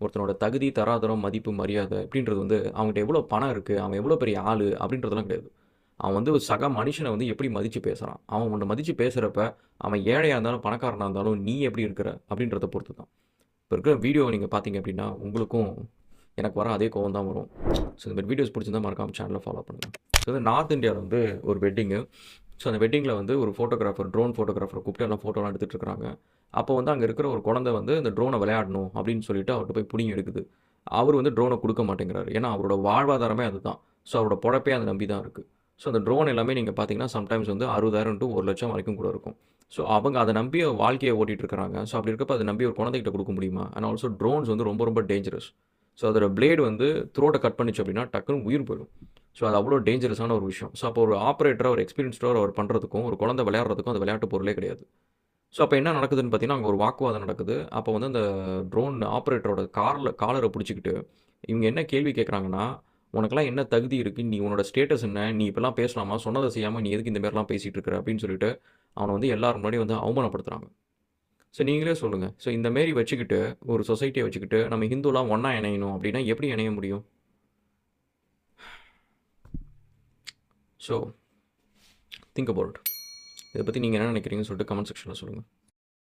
ஒருத்தனோட தகுதி, தராதரம், மதிப்பு, மரியாதை இப்படின்றது வந்து அவன்கிட்ட எவ்வளோ பணம் இருக்கு, அவன் எவ்வளோ பெரிய ஆளு அப்படின்றதெல்லாம் கிடையாது. அவன் வந்து ஒரு சக மனுஷன வந்து எப்படி மதிச்சு பேசுறான். அவன் உன்ன மதிச்சு பேசுறப்ப, அவன் ஏழையா இருந்தாலும், பணக்காரனா இருந்தாலும், நீ எப்படி இருக்கிற அப்படின்றத பொறுத்து தான். இப்ப இருக்கிற வீடியோவ நீங்க பார்த்தீங்க அப்படின்னா, உங்களுக்கும் எனக்கு வர அதே கோவம் தான் வரும். ஸோ இந்த மாரி வீடியோஸ் பிடிச்சிருந்தா மறக்காம சேனல ஃபாலோ பண்ணுங்க. ஸோ வந்து நார்த் இந்தியால வந்து ஒரு வெட்டிங்கு. ஸோ அந்த வெட்டிங்கில வந்து ஒரு ஃபோட்டோகிராஃபர், ட்ரோன் ஃபோட்டோகிராஃபர கூப்பிட்டு எல்லாம் ஃபோட்டோலாம் எடுத்துட்டு இருக்காங்க. அப்போ வந்து அங்க இருக்கிற ஒரு குழந்தை வந்து இந்த ட்ரோன விளையாடணும் அப்படின்னு சொல்லிட்டு அவர்ட்ட போய் புடுங்கி எடுக்குது. அவரு வந்து ட்ரோன குடுக்க மாட்டேங்கிறாரு. ஏன்னா அவரோட வாழ்வாதாரமே அதுதான். ஸோ அவரோட பொழப்பே அத நம்பி தான் இருக்கு. ஸோ அந்த ட்ரோன் எல்லாமே நீங்க பார்த்தீங்கன்னா, சம்டைம்ஸ் வந்து 60,000 டூ 1,00,000 வரைக்கும் கூட இருக்கும். ஸோ அவங்க அத நம்பி வாழ்க்கைய ஓட்டிட்டு இருக்காங்க. ஸோ அப்படி இருக்கப்ப அத நம்பி ஒரு குழந்தைகிட்ட குடுக்க முடியுமா? அண்ட் ஆல்சோ ட்ரோன்ஸ் வந்து ரொம்ப ரொம்ப டேஞ்சரஸ். ஸோ அதோட பிளேடு வந்து த்ரோட்ட கட் பண்ணுச்சு அப்படின்னா, டக்குனு உயிர் போயிடும். ஸோ அது அவ்வளோ டேஞ்சரஸான ஒரு விஷயம். ஸோ அப்போ ஒரு ஆப்பரேட்டரா, ஒரு எக்ஸ்பீரியன்ஸ்டா அவர் பண்றதுக்கும், ஒரு குழந்தை விளையாடுறதுக்கும் அது விளையாட்டு பொருளே கிடையாது. ஸோ அப்ப என்ன நடக்குதுன்னு பார்த்தீங்கன்னா, அங்க ஒரு வாக்குவாதம் நடக்குது. அப்போ வந்து அந்த ட்ரோன் ஆப்பரேட்டரோட காலர புடிச்சுக்கிட்டு, இவங்க என்ன கேள்வி கேட்குறாங்கன்னா, "உனக்கெல்லாம் என்ன தகுதி இருக்கு? நீ உன்னோட ஸ்டேட்டஸ் என்ன? நீ இப்படிலாம் பேசலாமா? சொன்னத செய்யாம நீ எதுக்கு இந்த மாரிலாம் பேசிட்டு இருக்கிற?" அப்படின்னு சொல்லிட்டு, அவன வந்து எல்லார் முன்னாடியும் வந்து அவமானப்படுத்துறாங்க. ஸோ நீங்களே சொல்லுங்க. ஸோ இந்த மாரி வச்சுக்கிட்டு, ஒரு சொசைட்டிய வச்சுக்கிட்டு, நம்ம ஹிந்துலாம் ஒண்ணா இணையணும் அப்படின்னா எப்படி இணைய முடியும்? So think about it. இத பத்தி நீங்க என்ன நினைக்கிறீங்கன்னு சொல்லிட்டு கமெண்ட் செக்ஷன்ல சொல்லுங்க.